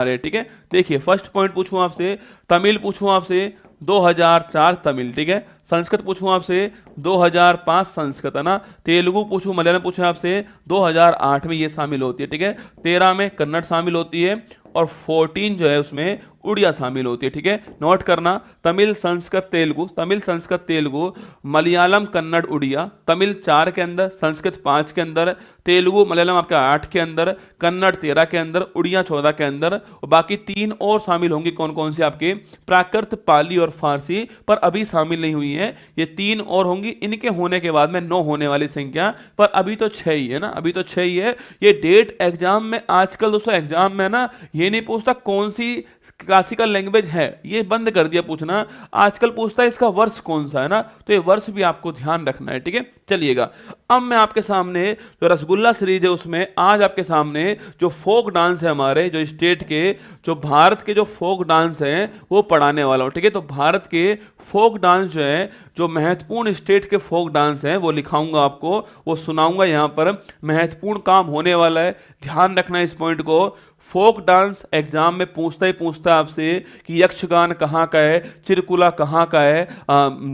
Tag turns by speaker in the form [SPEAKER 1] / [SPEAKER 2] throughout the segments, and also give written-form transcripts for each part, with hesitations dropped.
[SPEAKER 1] अरे ठीक है, देखिए फर्स्ट पॉइंट पूछूं आपसे, तमिल पूछूं आपसे 2004 तमिल, ठीक है। संस्कृत पूछूं आपसे 2005 संस्कृत, है ना। तेलुगु पूछूं, मलयालम पूछूं आपसे 2008 में ये शामिल होती है, ठीक है। 13 में कन्नड़ शामिल होती है और 14 जो है उसमें उड़िया शामिल होती है, ठीक है। नोट करना, तमिल संस्कृत तेलुगु, तमिल संस्कृत तेलुगु, मलयालम कन्नड़ उड़िया, तमिल 4 के अंदर, संस्कृत 5 के अंदर, तेलुगु मलयालम आपका 8 के अंदर, कन्नड़ 13 के अंदर, उड़िया 14 के अंदर, और बाकी 3 और शामिल होंगी। कौन कौन सी आपके? प्राकृत, पाली और फारसी, पर अभी शामिल नहीं हुई है। ये 3 और होंगी, इनके होने के बाद में 9 होने वाली संख्या, पर अभी तो 6 ही है ना, अभी तो 6 ही है। ये डेट एग्जाम में आजकल दोस्तों एग्जाम में ना ये नहीं पूछता कौन सी क्लासिकल लैंग्वेज है, ये बंद कर दिया पूछना। आजकल पूछता है इसका वर्ष कौन सा है ना, तो ये वर्ष भी आपको ध्यान रखना है, ठीक है। चलिएगा, अब मैं आपके सामने जो रसगुल्ला सीरीज है उसमें आज आपके सामने जो फोक डांस है हमारे जो स्टेट के, जो भारत के जो फोक डांस हैं वो पढ़ाने वाला हूं, ठीक है। तो भारत के फोक डांस जो है, जो महत्वपूर्ण स्टेट के फोक डांस हैं वो लिखाऊंगा आपको, वो सुनाऊंगा। यहां पर महत्वपूर्ण काम होने वाला है, ध्यान रखना इस पॉइंट को। फोक डांस एग्जाम में पूछता ही पूछता है आपसे कि यक्षगान कहाँ का है, चिरकुला कहाँ का है,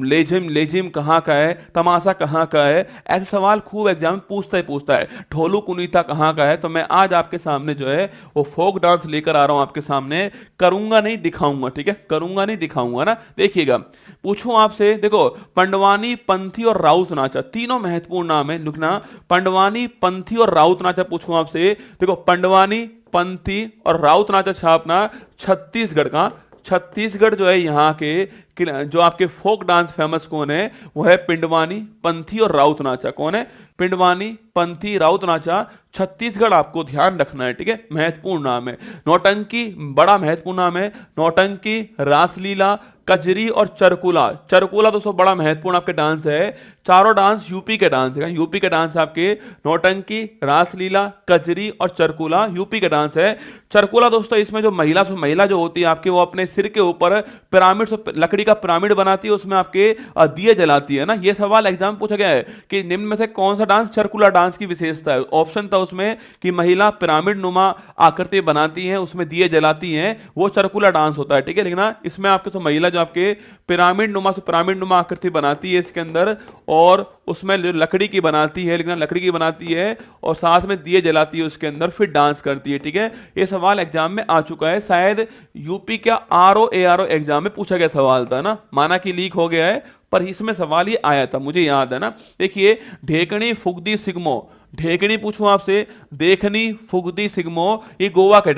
[SPEAKER 1] लेजिम लेजिम कहाँ का है, तमाशा कहाँ का है। ऐसे सवाल खूब एग्जाम में पूछता ही पूछता है। ढोलू कुनीता कहाँ का है। तो मैं आज आपके सामने जो है वो फोक डांस लेकर आ रहा हूं आपके सामने, करूंगा नहीं दिखाऊंगा, ठीक है, करूंगा नहीं दिखाऊंगा ना। देखिएगा, पूछूं आपसे, देखो पंडवानी, पंथी और राउत नाचा, तीनों महत्वपूर्ण नाम है, लिखना पंडवानी, पंथी और राउत नाचा। पूछूं आपसे, देखो पंडवानी, पंथी और राउत नाचा छापना छत्तीसगढ़ का, छत्तीसगढ़ जो है यहाँ के जो आपके फोक डांस फेमस कौन है, वो है पिंडवानी, पंथी और राउत नाचा। कौन है? पिंडवानी, पंथी, राउत नाचा, छत्तीसगढ़ आपको ध्यान रखना है, ठीक है, महत्वपूर्ण नाम है। नौटंकी बड़ा महत्वपूर्ण नाम है, नौटंकी, रासलीला, कजरी और चरकुला। चरकुला दोस्तों बड़ा महत्वपूर्ण आपके डांस है। चारों डांस यूपी के डांस है, यूपी के डांस आपके नौटंकी, रासलीला, कजरी और चरकुला यूपी के डांस है। चरकुला दोस्तों इसमें जो महिला जो होती है आपके, वो अपने सिर के ऊपर पिरामिड से लकड़ी का पिरामिड बनाती है, उसमें आपके दिए जलाती है ना। ये सवाल एग्जाम पूछा गया है कि निम्न में से कौन सा डांस चरकुला डांस की विशेषता है। ऑप्शन था उसमें कि महिला पिरामिड नुमा आकृति बनाती है, उसमें दिए जलाती हैं, वो चरकुला डांस होता है, ठीक है। लेकिन इसमें आपके तो महिला जो आपके पिरामिड नुमा आकृति बनाती है इसके अंदर, और उसमें लकड़ी की बनाती है, लेकिन लकड़ी की बनाती है और साथ में दिए जलाती है उसके अंदर, फिर डांस करती है, ठीक है। ये सवाल एग्जाम में आ चुका है, शायद यूपी का आरओ एग्जाम में पूछा गया सवाल था ना, माना कि लीक हो गया है, पर इसमें सवाल ये आया था, मुझे याद है ना। देखिए, ढेकनी फुगदी सिगमो, ढेकनी पूछूं आपसे, देखनी फुगदी सिगमो, ये गोवा के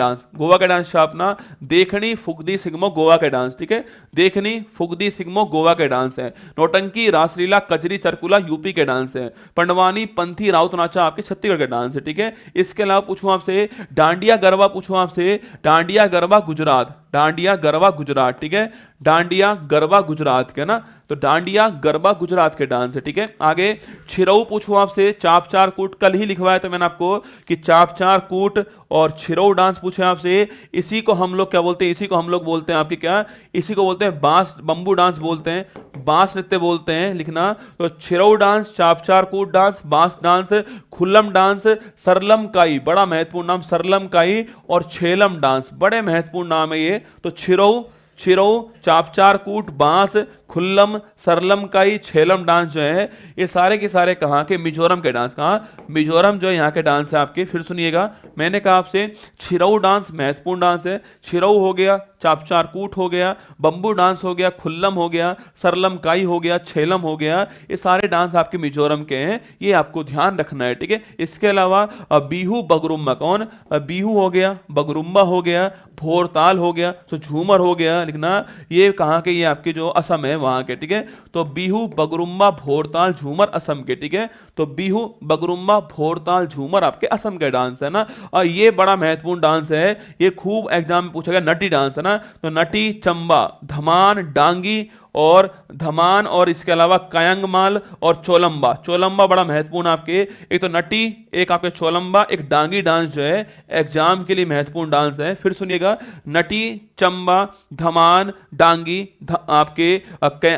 [SPEAKER 1] डांस छापना, देखनी फुगदी सिगमो गोवा के डांस, ठीक है। देखनी फुगदी सिगमो गोवा के डांस है। नौटंकी, रासलीला, कजरी, चरकुला यूपी के डांस है। पंडवानी, पंथी, राउत नाचा आपके छत्तीसगढ़ के डांस है, ठीक है। इसके अलावा पूछूं आपसे डांडिया गरबा, पूछूं आपसे डांडिया गरबा गुजरात, डांडिया गरबा गुजरात, ठीक है, डांडिया गरबा गुजरात के ना, तो डांडिया गरबा गुजरात के डांस है, ठीक है। आगे छिरऊ पूछूं आपसे, चाप चार कूट, कल ही लिखवाया था मैंने आपको कि चाप चार कूट और छिरऊ डांस पूछे आपसे। इसी को हम लोग क्या बोलते हैं, इसी को हम लोग बोलते हैं आपके क्या, इसी को बोलते हैं बांस बंबू डांस बोलते हैं, बांस नृत्य बोलते हैं, लिखना। तो छिरऊ डांस, चाप चार कूट डांस, बांस डांस, खुल्लम डांस, सरलम काई, बड़ा महत्वपूर्ण नाम, सरलम काई और छेलम डांस, बड़े महत्वपूर्ण नाम है ये। तो छिरऊ, चाप चार कूट, बांस, खुल्लम, सरलम काई, छेलम डांस जो है ये सारे के सारे कहाँ के, मिजोरम के डांस। कहाँ? मिजोरम जो है यहाँ के डांस है आपके। फिर सुनिएगा, मैंने कहा आपसे छिरऊ डांस महत्वपूर्ण डांस है, छिरऊ हो गया, चाप चार कूट हो गया, बंबू डांस हो गया, खुल्लम हो गया, सरलम काई हो गया, छेलम हो गया, ये सारे डांस आपके मिजोरम के हैं, ये आपको ध्यान रखना है, ठीक है। इसके अलावा बीहू बगरुम्बा, कौन? बीहू हो गया, बगरुम्बा हो गया, भोरताल हो गया, तो झूमर हो गया, लिखना। ये कहाँ के, ये आपके जो असम है वहां के, ठीक है। तो बीहू बगरुम्बा भोरताल झूमर असम के, ठीक है। तो बीहू बगरुम्बा भोरताल झूमर आपके असम के डांस है ना। और ये बड़ा महत्वपूर्ण डांस है, ये खूब एग्जाम में पूछा गया, नटी डांस है ना। तो नटी, चंबा, धमान, डांगी और इसके अलावा कायंगमाल और चोलंबा, चोलंबा बड़ा महत्वपूर्ण आपके। एक तो नटी, एक आपके चोलंबा, एक डांगी डांस जो है एग्जाम के लिए महत्वपूर्ण डांस है। फिर सुनिएगा, नटी, चंबा, धमान, डांगी, आपके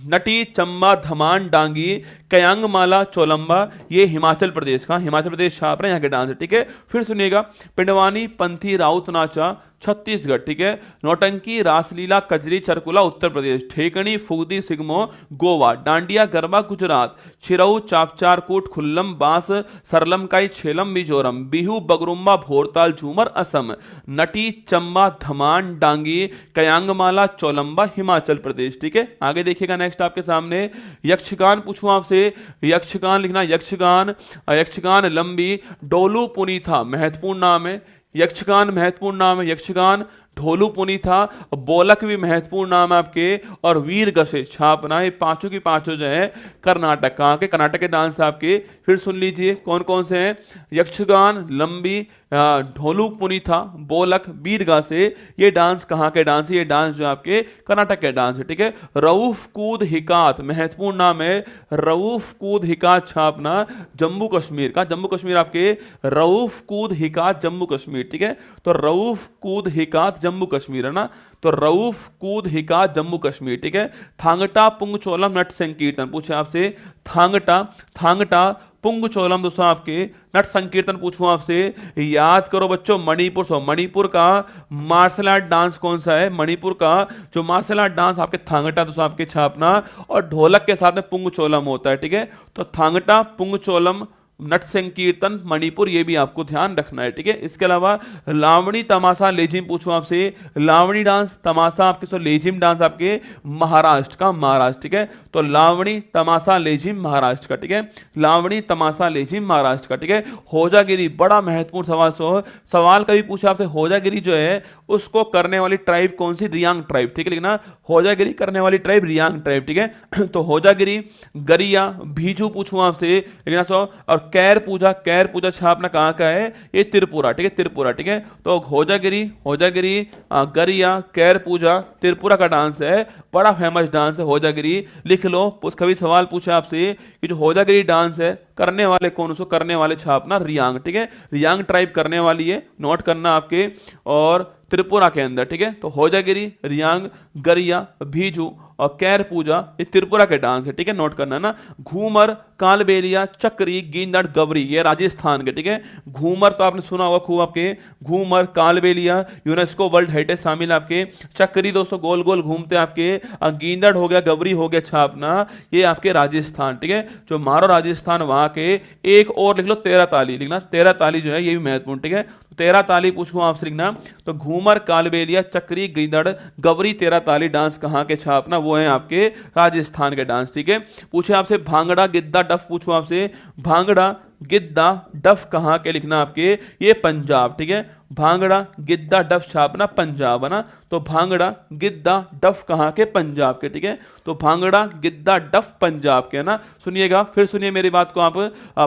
[SPEAKER 1] नटी चंबा धमान डांगी कयांग माला चोलंबा, ये हिमाचल प्रदेश का, हिमाचल प्रदेश छाप रहे हैं यहाँ के डांस है, ठीक है। फिर सुनिएगा, पिंडवानी पंथी राउत नाचा छत्तीसगढ़, ठीक है। नौटंकी रासलीला कजरी चरकुला उत्तर प्रदेश, ठेकणी फुगदी सिगमो गोवा, डांडिया गरबा गुजरात, छिरऊ चापचार कूट खुल्लम बांस सरलम काई छेलम मिजोरम, बिहू बगरुम्बा भोरताल झूमर असम, नटी चंबा धमान डांगी कयांगमाला चोलंबा हिमाचल प्रदेश, ठीक है। आगे देखिएगा नेक्स्ट आपके सामने यक्षगान पूछूं आपसे, यक्षगान लिखना, यक्षगान, यक्षगान लंबी डोलू पुनीथा महत्वपूर्ण नाम है, यक्षगान महत्वपूर्ण नाम है, यक्षगान ढोलू पुनी था, बोलक भी महत्वपूर्ण नाम है आपके, और वीर गसे छापना, ये पांचों की पांचों जो है कर्नाटक, कहाँ के, कर्नाटक के डांस आपके। फिर सुन लीजिए कौन कौन से हैं, यक्षगान लंबी ढोलू पुनी था बोलक वीरगा से, ये डांस कहाँ के डांस है, ये डांस जो आपके कर्नाटक के डांस है, ठीक है। रऊफ कूद हिकात महत्वपूर्ण नाम है, रऊफ कूद हिकात छापना जम्मू कश्मीर का, जम्मू कश्मीर आपके, रऊफ कूद हिकात जम्मू कश्मीर, ठीक है। तो रऊफ कूद हिकात जम्मू कश्मीर है ना, तो रऊफ कूद हिकात जम्मू कश्मीर, ठीक है। थांगटा पुंगचोलम नट संकीर्तन पूछे आपसे, थांगटा, थांगटा पुंगचोलम दोस्तों आपके नट संकीर्तन पूछूं आपसे, याद करो बच्चों मणिपुर, सो मणिपुर का मार्शल आर्ट डांस कौन सा है, मणिपुर का जो मार्शल आर्ट डांस आपके थांगटा दोस्तों आपके छापना, और ढोलक के साथ में पुंगचोलम होता है, ठीक है। तो थांगटा पुंगचोलम नट संकीर्तन मणिपुर, ये भी आपको ध्यान रखना है, ठीक है। इसके अलावा लावणी तमाशा लेजिम पूछूं आपसे, लावणी डांस तमाशा आपके, सो लेजिम डांस आपके महाराष्ट्र का, महाराष्ट्र, ठीक है। तो लावणी तमाशा लेजिम महाराष्ट्र का, ठीक है, लावणी तमाशा लेजिम महाराष्ट्र का, ठीक है। होजागिरी बड़ा महत्वपूर्ण सवाल, सवाल कभी पूछा आपसे, होजागिरी जो है उसको करने वाली ट्राइब कौन सी, रियांग ट्राइब, ठीक है, लिखना होजागिरी करने वाली ट्राइब रियांग ट्राइब, ठीक है। तो होजागिरी, गरिया, भीजू पूछूं आपसे, लिखना सो, और कैर पूजा छापना कहाँ का है, ये त्रिपुरा, ठीक है, त्रिपुरा, ठीक है। तो होजागिरी, होजागिरी, गरिया, कैर पूजा त्रिपुरा का डांस है, बड़ा फेमस डांस है होजागिरी, लिख लो। कभी सवाल पूछा आपसे कि जो होजागिरी डांस है करने वाले कौन, उसको करने वाले छापना रियांग, ठीक है, रियांग ट्राइब करने वाली है, नोट करना आपके, और त्रिपुरा के अंदर, ठीक है। तो होजागिरी, रियांग, गरिया, भीजू और कैर पूजा ये त्रिपुरा के डांस है, ठीक है, नोट करना ना। घूमर, कालबेलिया, चक्री, गिंदड़, गवरी, ये राजस्थान के, ठीक है। घूमर तो आपने सुना होगा खूब आपके, Ghoomar, Kalbelia UNESCO world heritage शामिल आपके, चक्री दोस्तों गोल गोल घूमते आपके, गिंदड़ हो गया, गवरी हो गया छापना, ये आपके राजस्थान, ठीक है, जो मारो राजस्थान वहां के। एक और लिख लो, 13 ताली लिखना, 13 ताली जो है ये भी महत्वपूर्ण, ठीक है। 13 ताली पूछूं आपसे लिखना, तो घूमर, कालबेलिया, चक्री, गिंदड़, गवरी, 13 ताली डांस कहाँ के छापना, वो है आपके राजस्थान के डांस, ठीक है। पूछे आपसे भांगड़ा गिद्दा डफ पूछूं आपसे, भांगड़ा गिद्दा डफ कहाँ के लिखना आपके, ये पंजाब, ठीक है। भांगड़ा गिद्दा डफ छापना पंजाब है ना, तो भांगड़ा गिद्दा डफ कहाँ के, पंजाब के, ठीक है। तो भांगड़ा गिद्दा डफ पंजाब के, है ना। सुनिएगा, फिर सुनिए मेरी बात को आप,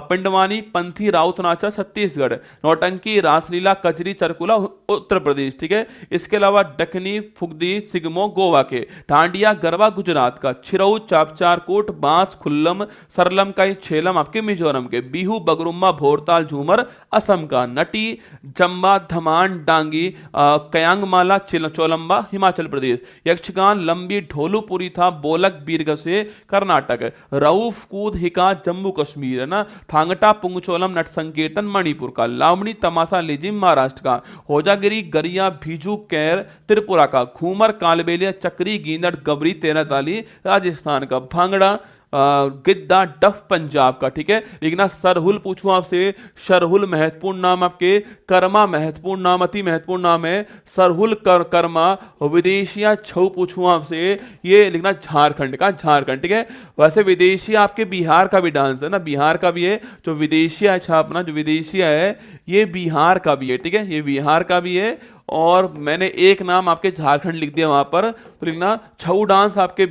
[SPEAKER 1] पिंडवानी पंथी राउत नाचा छत्तीसगढ़, नौटंकी रासलीला कचरी चरकुला उत्तर प्रदेश, ठीक है। इसके अलावा डकनी फुगदी सिगमो गोवा के, डांडिया गरबा गुजरात का, छिरऊ चापचार कोट बांस खुल्लम सरलम का छेलम आपके मिजोरम के, बिहू बगरुम्बा भोरताल झूमर असम का, नटी जम्बा धमान डांगी कयांगमाला चोलंबा हिमाचल प्रदेश, यक्षगान लंबी ढोलूपुरी था बोलक बीरगसे कर्नाटक, रऊफ कूद हिका जम्मू कश्मीर, है ना। थांगटा पुंगचोलम नट संकीर्तन मणिपुर का, लावणी तमाशा लेजिम महाराष्ट्र का, होजागिरी गरिया भीजू कैर त्रिपुरा का, घूमर कालबेलिया चक्री गिंदड़ गबरी 13 ताली राजस्थान का, भांगड़ा गिद्दा डफ पंजाब का, ठीक है। लिखना सरहुल पूछूं आपसे, सरहुल महत्वपूर्ण नाम आपके, कर्मा महत्वपूर्ण नाम, अति महत्वपूर्ण नाम है सरहुल, कर्मा, विदेशिया छऊ पूछूं आपसे, ये लिखना झारखंड का, झारखंड, ठीक है। वैसे विदेशी आपके बिहार का भी डांस है ना, बिहार का भी है, जो विदेशिया छापना, जो विदेशिया है ये बिहार का भी है, ठीक है, ये बिहार का भी है। और मैंने एक नाम आपके झारखंड लिख दिया वहां पर, तो लिखना छऊ डांस आपके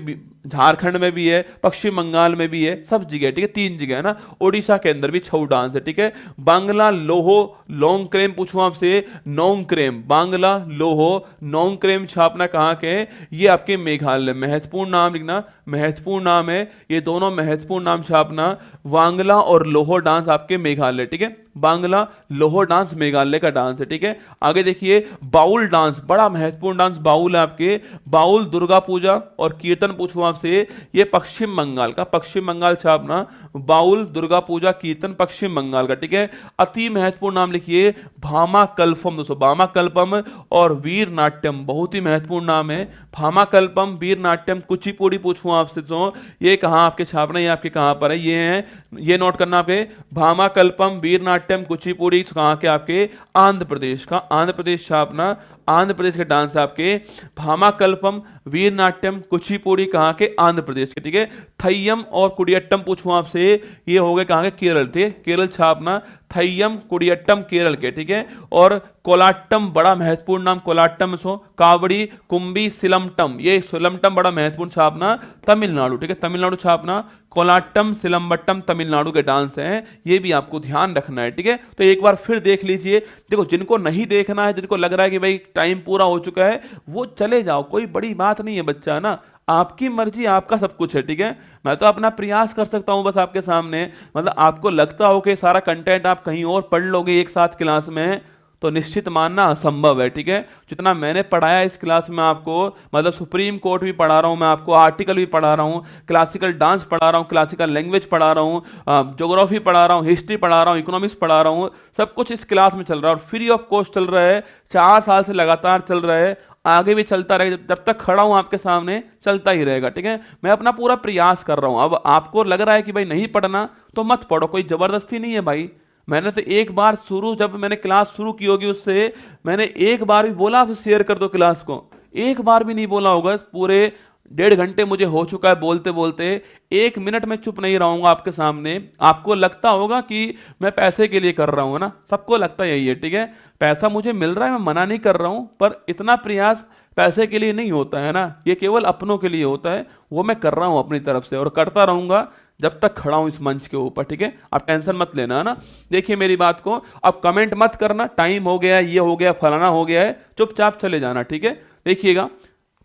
[SPEAKER 1] झारखंड में भी है, पश्चिम बंगाल में भी है, सब जगह, ठीक है, 3 जगह है ना। ओडिशा के अंदर भी छऊ डांस है, ठीक है। बांग्ला लोहो लॉन्ग क्रेम पूछूं आपसे, नोंग क्रेम, बांग्ला लोहो नोंग क्रेम छापना कहाँ के, ये आपके मेघालय, महत्वपूर्ण नाम लिखना, महत्वपूर्ण नाम है, ये दोनों महत्वपूर्ण नाम छापना, वांगला और लोहो डांस आपके मेघालय, ठीक है। बांग्ला। लोहो डांस मेघालय का डांस है, ठीक है। आगे देखिए बाउल डांस, बड़ा महत्वपूर्ण डांस बाउल है आपके। बाउल दुर्गा पूजा और कीर्तन पूछूं आपसे, ये पश्चिम बंगाल का, पश्चिम बंगाल छापना। बाउल दुर्गा पूजा कीर्तन पश्चिम बंगाल का, ठीक है। अति महत्वपूर्ण नाम लिखिए भामा कल्पम दोस्तों, भामा कल्पम और वीर नाट्यम, बहुत ही महत्वपूर्ण नाम है। भामा कल्पम, वीर नाट्यम, कुचिपुड़ी पूछूं आपसे तो ये कहाँ आपके छापना, ये आपके कहाँ पर है, ये है, ये नोट करना आपके। भामा कल्पम, वीर नाट्यम, कुचिपुड़ी कहाँ के आपके, आंध्र प्रदेश का, आंध्र प्रदेश छापना। आंध्र प्रदेश के डांस आपके भामा कल्पम, वीर नाट्यम, कुचिपुड़ी कहाँ के, आंध्र प्रदेश के, ठीक है। थय्यम और कुडियट्टम पूछूं आपसे, ये हो गए कहाँ के, केरल थे, केरल छापना। थय्यम कुडियट्टम केरल के, ठीक है। और कोलाट्टम, बड़ा महत्वपूर्ण नाम कोलाट्टम सो। कावड़ी कुंभी सिलमटम, ये सिलमटम बड़ा महत्वपूर्ण छापना, तमिलनाडु, ठीक है, तमिलनाडु छापना। कोलाट्टम सिलम्बट्टम तमिलनाडु के डांस हैं, ये भी आपको ध्यान रखना है, ठीक है। तो एक बार फिर देख लीजिए। देखो जिनको नहीं देखना है, जिनको लग रहा है कि भाई टाइम पूरा हो चुका है, वो चले जाओ, कोई बड़ी बात नहीं है बच्चा ना, आपकी मर्जी, आपका सब कुछ है, ठीक है। मैं तो अपना प्रयास कर सकता हूं बस आपके सामने, मतलब आपको लगता हो कि सारा कंटेंट आप कहीं और पढ़ लोगे एक साथ क्लास में, तो निश्चित मानना असंभव है, ठीक है। जितना मैंने पढ़ाया इस क्लास में आपको, मतलब सुप्रीम कोर्ट भी पढ़ा रहा हूं मैं आपको, आर्टिकल भी पढ़ा रहा हूं, क्लासिकल डांस पढ़ा रहा हूं, क्लासिकल लैंग्वेज पढ़ा रहा हूं, ज्योग्राफी पढ़ा रहा हूं, हिस्ट्री पढ़ा रहा हूं, इकोनॉमिक्स पढ़ा रहा हूं, सब कुछ इस क्लास में चल रहा है और फ्री ऑफ कॉस्ट चल रहा है। 4 साल से लगातार चल रहा है, आगे भी चलता रहेगा, जब तक खड़ा हूं आपके सामने चलता ही रहेगा, ठीक है। मैं अपना पूरा प्रयास कर रहा हूं। अब आपको लग रहा है कि भाई नहीं पढ़ना तो मत पढ़ो, कोई जबरदस्ती नहीं है भाई। मैंने तो एक बार शुरू, जब मैंने क्लास शुरू की होगी उससे, मैंने एक बार भी बोला आपसे शेयर कर दो क्लास को, एक बार भी नहीं बोला होगा। पूरे 1.5 घंटे मुझे हो चुका है बोलते बोलते, 1 मिनट में चुप नहीं रहूंगा आपके सामने। आपको लगता होगा कि मैं पैसे के लिए कर रहा हूं ना, सबको लगता यही है, ठीक है। पैसा मुझे मिल रहा है, मैं मना नहीं कर रहा हूं, पर इतना प्रयास पैसे के लिए नहीं होता है ना, ये केवल अपनों के लिए होता है। वो मैं कर रहा हूं अपनी तरफ से और करता रहूंगा जब तक खड़ा हूं इस मंच के ऊपर, ठीक है। आप टेंशन मत लेना, है ना। देखिए मेरी बात को, अब कमेंट मत करना, टाइम हो गया, ये हो गया, फलाना हो गया है, चुपचाप चले जाना, ठीक है। देखिएगा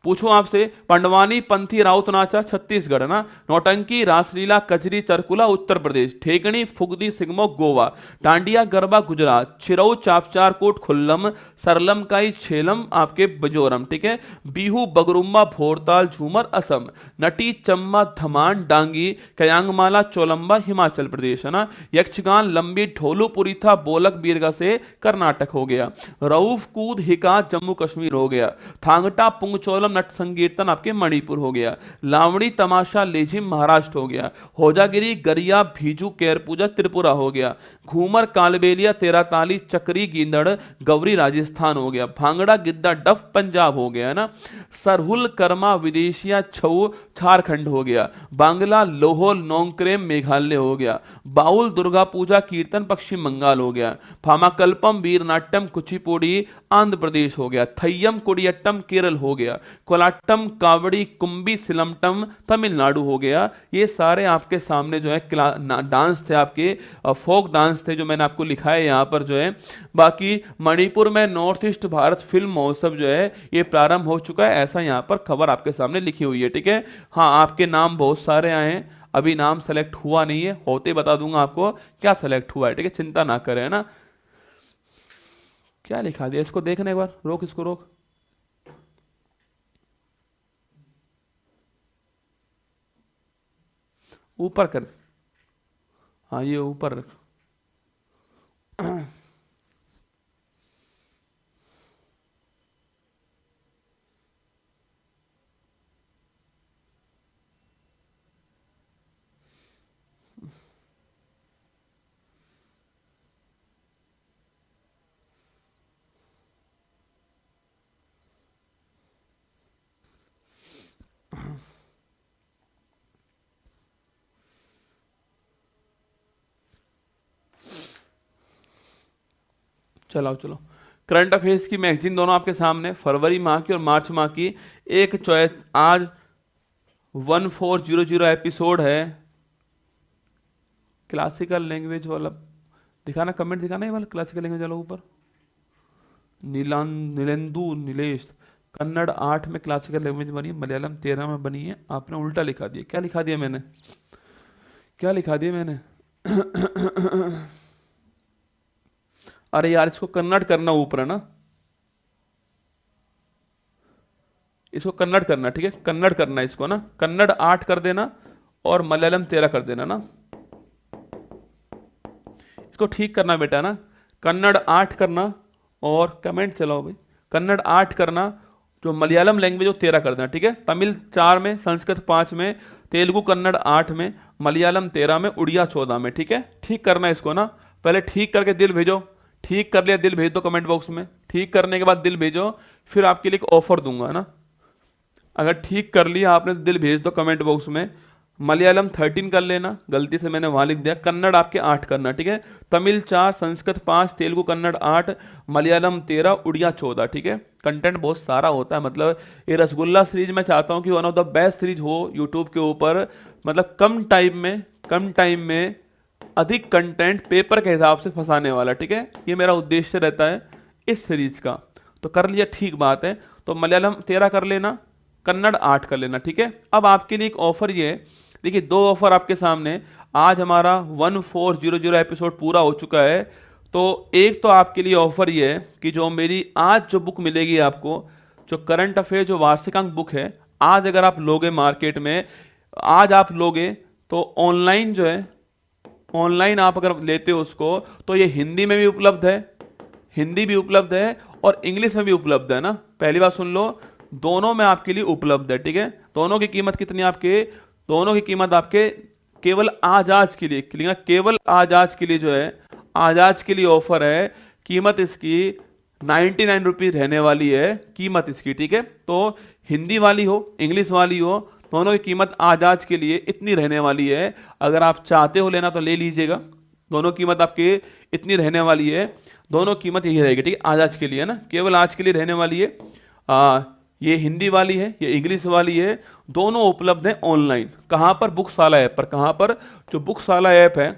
[SPEAKER 1] पूछूं आपसे, पंडवानी पंथी राउत नाचा छत्तीसगढ़ ना, नौटंकी रासलीला कजरी चरकुला उत्तर प्रदेश, ठेकणी फुगदी सिगमो गोवा, डांडिया गरबा गुजरात, छिरऊ चापचार कोट खुल्लम, सरलम काई छेलम आपके बजोरम, ठीक है। बिहू बगरुम्बा भोरताल झूमर असम, नटी चम्मा धमान डांगी कयांगमाला चोलंबा हिमाचल प्रदेश, है ना। यक्षगान लंबी ढोलू पुरीथा बोलक बीरगा से कर्नाटक हो गया। रऊफ कूद हिका जम्मू कश्मीर हो गया। थांगटा पुंगचोलम नट संकीर्तन आपके मणिपुर हो गया। लावणी तमाशा लेझिम महाराष्ट्र हो गया। होजागिरी गरिया भीजू केर पूजा त्रिपुरा हो गया। घूमर कालबेलिया तेराताली चक्री गिंदड़ गौरी राजस्थान हो गया। भांगड़ा गिद्दा डफ पंजाब हो गया, है ना। सरहुल कर्मा विदेशिया छऊ झारखंड हो गया। बांग्ला लोहोल नोंगक्रेम मेघालय हो गया। बाउल दुर्गा पूजा कीर्तन पश्चिम बंगाल हो गया। भामाकल्पम वीरनाट्यम कुचिपुड़ी आंध्र प्रदेश हो गया। थय्यम कुडियट्टम केरल हो गया। कोलाट्टम कावड़ी कुंभी सिलमटम तमिलनाडु हो गया। ये सारे आपके सामने जो है डांस थे, आपके फोक डांस थे, जो मैंने आपको लिखा है यहाँ पर जो है। बाकी मणिपुर में नॉर्थ ईस्ट भारत फिल्म महोत्सव जो है ये प्रारंभ हो चुका है, ऐसा यहाँ पर खबर आपके सामने लिखी हुई है, ठीक है। हाँ आपके नाम बहुत सारे आए हैं, अभी नाम सेलेक्ट हुआ नहीं है, होते बता दूंगा आपको क्या सेलेक्ट हुआ है, ठीक है, चिंता ना करें, है ना। क्या लिखा दिया, इसको देखने एक बार, रोक इसको रोक। ऊपर कर, हाँ ये ऊपर रख। चलो चलो, करंट अफेयर्स की मैगजीन दोनों आपके सामने, फरवरी माह की और मार्च माह की। एक चॉइस आज 1400 एपिसोड है, क्लासिकल लैंग्वेज वाला दिखाना, कमेंट दिखाना, ये वाला क्लासिकल लैंग्वेज वाला ऊपर। नीलेंदु नीलेश, कन्नड़ 8 में क्लासिकल लैंग्वेज बनी है, मलयालम 13 में बनी है। आपने उल्टा लिखा दिया, क्या लिखा दिया मैंने, क्या लिखा दिया मैंने? अरे यार इसको कन्वर्ट करना ऊपर है ना, इसको कन्वर्ट करना, ठीक है, कन्वर्ट करना इसको ना, कन्नड़ 8 कर देना और मलयालम 13 कर देना ना, इसको ठीक करना बेटा ना, कन्नड़ 8 करना और कमेंट चलाओ भाई, कन्नड़ 8 करना, जो मलयालम लैंग्वेज वो 13 कर देना, ठीक है, तमिल 4 में, संस्कृत 5 में, तेलुगु कन्नड़ 8 में, मलयालम 13 में, उड़िया 14 में, ठीक है, ठीक करना है इसको ना, पहले ठीक करके दिल भेजो, ठीक कर लिया दिल भेज दो कमेंट बॉक्स में, ठीक करने के बाद दिल भेजो, फिर आपके लिए एक ऑफर दूंगा ना, अगर ठीक कर लिया आपने तो दिल भेज दो कमेंट बॉक्स में। मलयालम 13 कर लेना, गलती से मैंने वहां लिख दिया, कन्नड़ आपके 8 करना, ठीक है, तमिल 4, संस्कृत 5, तेलुगु कन्नड़ 8, मलयालम 13, उड़िया 14, ठीक है। कंटेंट बहुत सारा होता है, मतलब ये रसगुल्ला सीरीज मैं चाहता हूँ कि one of the best series हो यूट्यूब के ऊपर, मतलब कम टाइम में अधिक कंटेंट पेपर के हिसाब से फंसाने वाला, ठीक है, ये मेरा उद्देश्य रहता है इस सीरीज का। तो कर लिया, ठीक बात है, तो मलयालम 13 कर लेना, कन्नड़ 8 कर लेना, ठीक है। अब आपके लिए एक ऑफर ये है, देखिए 2 ऑफर आपके सामने, आज हमारा 1400 एपिसोड पूरा हो चुका है, तो एक तो आपके लिए ऑफर ये है कि जो मेरी आज जो बुक मिलेगी आपको, जो करंट अफेयर जो वार्षिकांक बुक है, आज अगर आप लोगे मार्केट में, आज आप लोगे तो ऑनलाइन जो है, ऑनलाइन आप अगर लेते हो उसको, तो ये हिंदी में भी उपलब्ध है, हिंदी भी उपलब्ध है और इंग्लिश में भी उपलब्ध है ना, पहली बात सुन लो, दोनों में आपके लिए उपलब्ध है, ठीक है। दोनों की कीमत कितनी आपके, दोनों की कीमत आपके केवल आज के लिए, केवल आज के लिए जो है, आज के लिए ऑफर है, कीमत इसकी 99 रुपीज रहने वाली है कीमत इसकी, ठीक है। तो हिंदी वाली हो इंग्लिश वाली हो, दोनों की कीमत आज के लिए इतनी रहने वाली है, अगर आप चाहते हो लेना तो ले लीजिएगा, दोनों कीमत आपके इतनी रहने वाली है, दोनों कीमत यही रहेगी, ठीक है, आज के लिए ना, केवल आज के लिए रहने वाली है। ये हिंदी वाली है, ये इंग्लिश वाली है, दोनों उपलब्ध हैं ऑनलाइन, कहाँ पर, बुकशाला ऐप पर, कहाँ पर, जो बुकशाला ऐप है,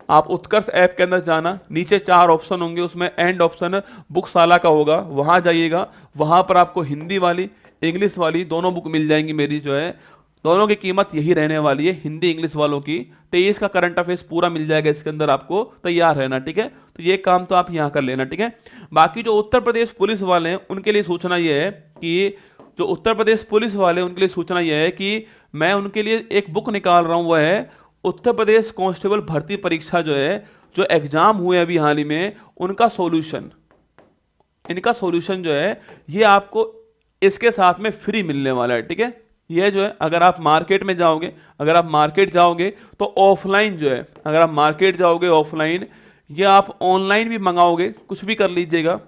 [SPEAKER 1] आप उत्कर्ष ऐप के अंदर जाना, नीचे 4 ऑप्शन होंगे, उसमें एंड ऑप्शन बुकशाला का होगा, वहां जाइएगा, वहां पर आपको हिंदी वाली इंग्लिश वाली दोनों बुक मिल जाएंगी मेरी जो है, दोनों की कीमत यही रहने वाली है, हिंदी इंग्लिश वालों की 23 का करंट अफेयर्स पूरा मिल जाएगा इसके अंदर, आपको तैयार रहना, ठीक है। तो ये काम तो आप यहाँ कर लेना, ठीक है। बाकी जो उत्तर प्रदेश पुलिस वाले हैं उनके लिए सूचना ये है कि, जो उत्तर प्रदेश पुलिस वाले उनके लिए सूचना यह है कि मैं उनके लिए एक बुक निकाल रहा हूं, वह है उत्तर प्रदेश कांस्टेबल भर्ती परीक्षा जो है, जो एग्जाम हुए अभी हाल ही में, उनका सॉल्यूशन, इनका सॉल्यूशन जो है ये आपको इसके साथ में फ्री मिलने वाला है, ठीक है। ये जो है, अगर आप मार्केट में जाओगे, अगर आप मार्केट जाओगे तो ऑफलाइन जो है, अगर आप मार्केट जाओगे ऑफलाइन, ये आप ऑनलाइन भी मंगाओगे, कुछ भी कर लीजिएगा,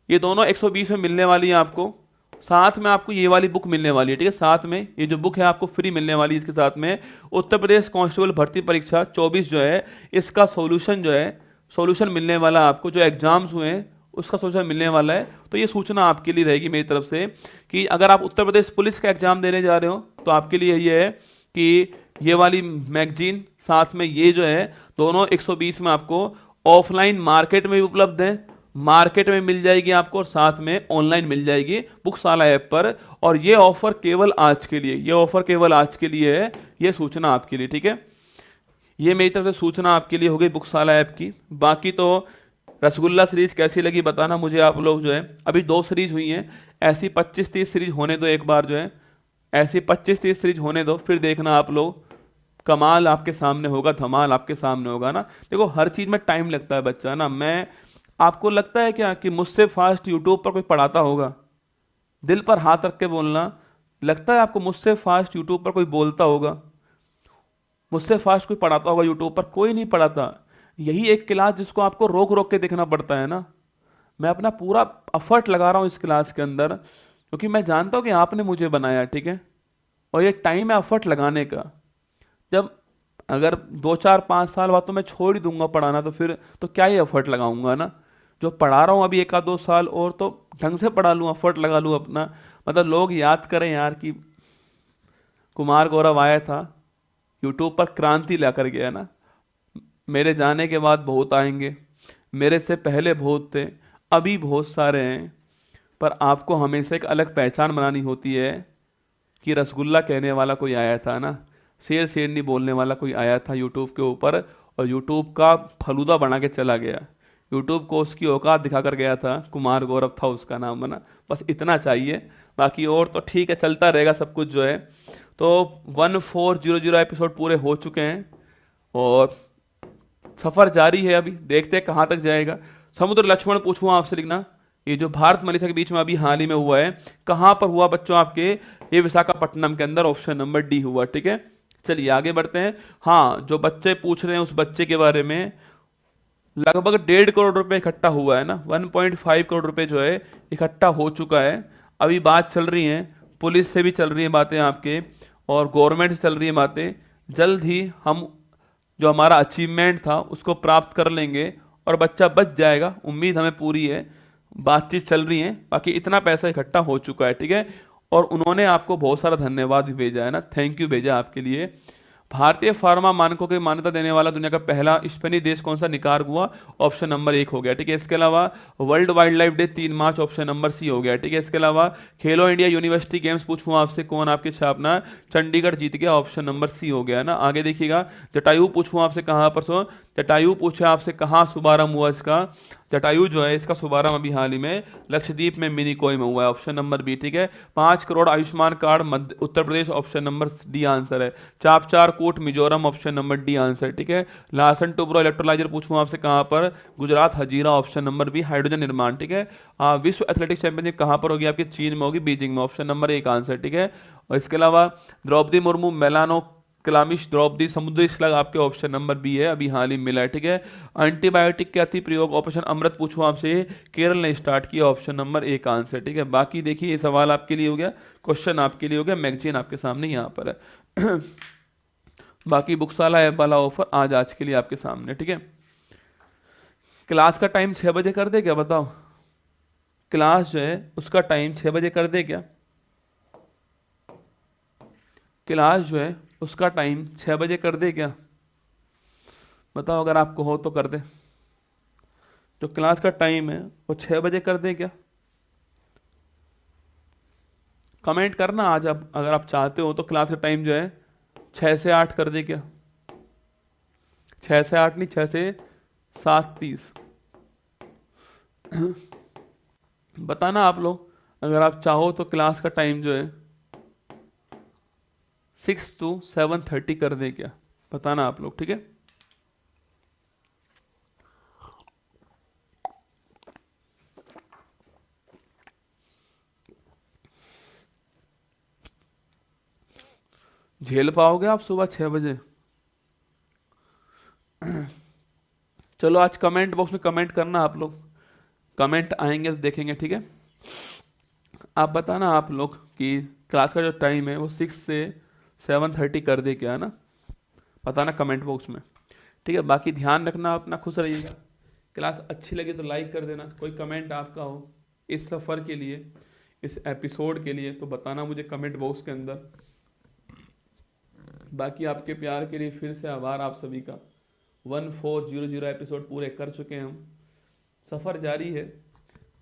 [SPEAKER 1] ये दोनों 120 में मिलने वाली है आपको, साथ में आपको ये वाली बुक मिलने वाली है, ठीक है, साथ में ये जो बुक है आपको फ्री मिलने वाली है, इसके साथ में उत्तर प्रदेश कांस्टेबल भर्ती परीक्षा 24 जो है, इसका सॉल्यूशन जो है, सॉल्यूशन मिलने वाला आपको, जो एग्जाम्स हुए हैं उसका सॉल्यूशन मिलने वाला है। तो ये सूचना आपके लिए रहेगी मेरी तरफ से कि अगर आप उत्तर प्रदेश पुलिस का एग्जाम देने जा रहे हो तो आपके लिए ये है कि ये वाली मैगजीन, साथ में ये जो है, दोनों 120 में आपको ऑफलाइन मार्केट में भी उपलब्ध है, मार्केट में मिल जाएगी आपको, और साथ में ऑनलाइन मिल जाएगी बुकशाला ऐप पर, और ये ऑफर केवल आज के लिए, ये ऑफर केवल आज के लिए है, ये सूचना आपके लिए, ठीक है। ये मेरी तरफ से सूचना आपके लिए हो गई बुकशाला ऐप की। बाकी तो रसगुल्ला सीरीज कैसी लगी बताना मुझे आप लोग, जो है अभी 2 सीरीज हुई हैं, ऐसी 25-30 सीरीज होने दो एक बार, जो है ऐसी 25-30 सीरीज होने दो, फिर देखना आप लोग, कमाल आपके सामने होगा, धमाल आपके सामने होगा ना। देखो हर चीज में टाइम लगता है बच्चा ना, मैं, आपको लगता है क्या कि मुझसे फास्ट यूट्यूब पर कोई पढ़ाता होगा, दिल पर हाथ रख के बोलना, लगता है आपको मुझसे फास्ट यूट्यूब पर कोई बोलता होगा, मुझसे फास्ट कोई पढ़ाता होगा यूट्यूब पर? कोई नहीं पढ़ाता। यही एक क्लास जिसको आपको रोक रोक के देखना पड़ता है ना। मैं अपना पूरा एफर्ट लगा रहा हूँ इस क्लास के अंदर, क्योंकि मैं जानता हूँ कि आपने मुझे बनाया, ठीक है, और ये टाइम है एफर्ट लगाने का। जब अगर 2-4-5 साल बाद तो मैं छोड़ ही दूंगा पढ़ाना, तो फिर तो क्या ही एफर्ट लगाऊंगा ना। जो पढ़ा रहा हूँ अभी 1-2 साल और, तो ढंग से पढ़ा लूँ, एफर्ट लगा लूँ अपना, मतलब लोग याद करें यार कि कुमार गौरव आया था यूट्यूब पर, क्रांति ला कर गया ना। मेरे जाने के बाद बहुत आएंगे, मेरे से पहले बहुत थे, अभी बहुत सारे हैं, पर आपको हमेशा एक अलग पहचान बनानी होती है कि रसगुल्ला कहने वाला कोई आया था ना, शेर शेरनी बोलने वाला कोई आया था यूट्यूब के ऊपर, और यूट्यूब का फलूदा बना के चला गया। यूट्यूब को उसकी औकात दिखा कर गया था, कुमार गौरव था उसका नाम बना, बस इतना चाहिए, बाकी और तो ठीक है, चलता रहेगा सब कुछ जो है। तो 1400 एपिसोड पूरे हो चुके हैं और सफर जारी है, अभी देखते हैं कहाँ तक जाएगा। समुद्र लक्ष्मण पूछूं आपसे लिखना, ये जो भारत मलेशिया के बीच में अभी हाल ही में हुआ है, कहाँ पर हुआ बच्चों आपके? ये विशाखापट्टनम के अंदर, ऑप्शन नंबर डी हुआ। ठीक है, चलिए आगे बढ़ते हैं। हाँ, जो बच्चे पूछ रहे हैं उस बच्चे के बारे में, लगभग 1.5 करोड़ रुपए इकट्ठा हुआ है ना, 1.5 करोड़ रुपए जो है इकट्ठा हो चुका है। अभी बात चल रही है, पुलिस से भी चल रही है बातें आपके, और गवर्नमेंट से चल रही है बातें। जल्द ही हम जो हमारा अचीवमेंट था उसको प्राप्त कर लेंगे और बच्चा बच जाएगा, उम्मीद हमें पूरी है। बातचीत चल रही है, बाकी इतना पैसा इकट्ठा हो चुका है। ठीक है, और उन्होंने आपको बहुत सारा धन्यवाद भी भेजा है ना, थैंक यू भेजा आपके लिए। भारतीय फार्मा मानकों की मान्यता देने वाला दुनिया का पहला स्पेनी देश कौन सा? निकारागुआ, ऑप्शन नंबर 1 हो गया। ठीक है, इसके अलावा वर्ल्ड वाइल्ड लाइफ डे 3 मार्च, ऑप्शन नंबर सी हो गया। ठीक है, इसके अलावा खेलो इंडिया यूनिवर्सिटी गेम्स पूछूं आपसे, कौन आपकी स्थापना? चंडीगढ़ जीत गया, ऑप्शन नंबर सी हो गया ना। आगे देखिएगा, जटायु पूछूं आपसे कहाँ पर सो, जटायु पूछे आपसे कहाँ शुभारंभ हुआ इसका? जटायु जो है इसका शुभारंभ अभी हाल ही में लक्षद्वीप में मिनिकोय में हुआ है, ऑप्शन नंबर बी। ठीक है, 5 crore Ayushman card Madhya Uttar Pradesh, option number D answer है। Chapchar Kut Mizoram, option number D answer. ठीक है, लासन टुब्रो इलेक्ट्रोलाइजर पूछूं आपसे कहाँ पर? Gujarat Hazira, option number B. Hydrogen निर्माण, ठीक है, विश्व एथलेटिक्स चैंपियनशिप कहाँ पर होगी आपकी? चीन में होगी, बीजिंग में, ऑप्शन नंबर 1 आंसर। ठीक है, और इसके अलावा द्रौपदी मुर्मू मेलानो क्लामिश द्रौपदी समुद्री स्लग आपके, ऑप्शन नंबर बी है, अभी हाल ही मिला है। ठीक है, एंटीबायोटिक के अति प्रयोग, ऑपरेशन अमृत पूछूं आपसे, केरल ने स्टार्ट किया, ऑप्शन नंबर 1 आंसर। ठीक है, बाकी देखिए ये सवाल आपके लिए हो गया, क्वेश्चन आपके लिए हो गया, मैगजीन आपके सामने यहाँ पर है। बाकी बुकसाला ऐप वाला ऑफर आज के लिए आपके सामने। ठीक है, क्लास का टाइम 6 बजे कर दे क्या? बताओ, क्लास जो है उसका टाइम 6 बजे कर दे क्या? क्लास जो है उसका टाइम 6 बजे कर दे क्या? बताओ, अगर आपको हो तो कर दे। जो क्लास का टाइम है वो 6 बजे कर दे क्या? कमेंट करना आज आप, अगर आप चाहते हो तो क्लास का टाइम जो है 6 से 8 कर दे क्या? 6 से 8 नहीं, 6 से 7:30 बताना आप लोग, अगर आप चाहो तो क्लास का टाइम जो है 6 to 7:30 कर दे क्या? बताना आप लोग। ठीक है, झेल पाओगे आप सुबह 6 बजे? चलो आज कमेंट बॉक्स में कमेंट करना आप लोग, कमेंट आएंगे तो देखेंगे। ठीक है, आप बताना आप लोग कि क्लास का जो टाइम है वो 6 से 7:30 कर दे क्या, है ना? बताना कमेंट बॉक्स में। ठीक है, बाकी ध्यान रखना, अपना खुश रहिएगा। क्लास अच्छी लगी तो लाइक कर देना। कोई कमेंट आपका हो इस सफ़र के लिए, इस एपिसोड के लिए, तो बताना मुझे कमेंट बॉक्स के अंदर। बाकी आपके प्यार के लिए फिर से आभार आप सभी का। 1400 एपिसोड पूरे कर चुके हैं हम, सफ़र जारी है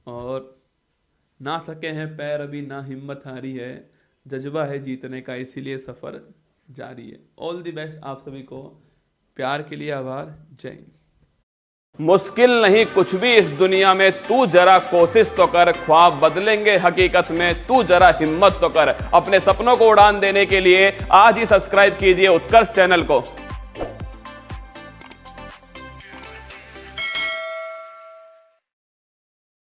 [SPEAKER 1] और ना थके हैं पैर अभी, ना हिम्मत हारी है, जज्बा है जीतने का, इसीलिए सफ़र जारी है। ऑल द बेस्ट आप सभी को, प्यार के लिए आभार, जय हिंद। मुश्किल नहीं कुछ भी इस दुनिया में, तू जरा कोशिश तो कर, ख्वाब बदलेंगे हकीकत में, तू जरा हिम्मत तो कर। अपने सपनों को उड़ान देने के लिए आज ही सब्सक्राइब कीजिए उत्कर्ष चैनल को।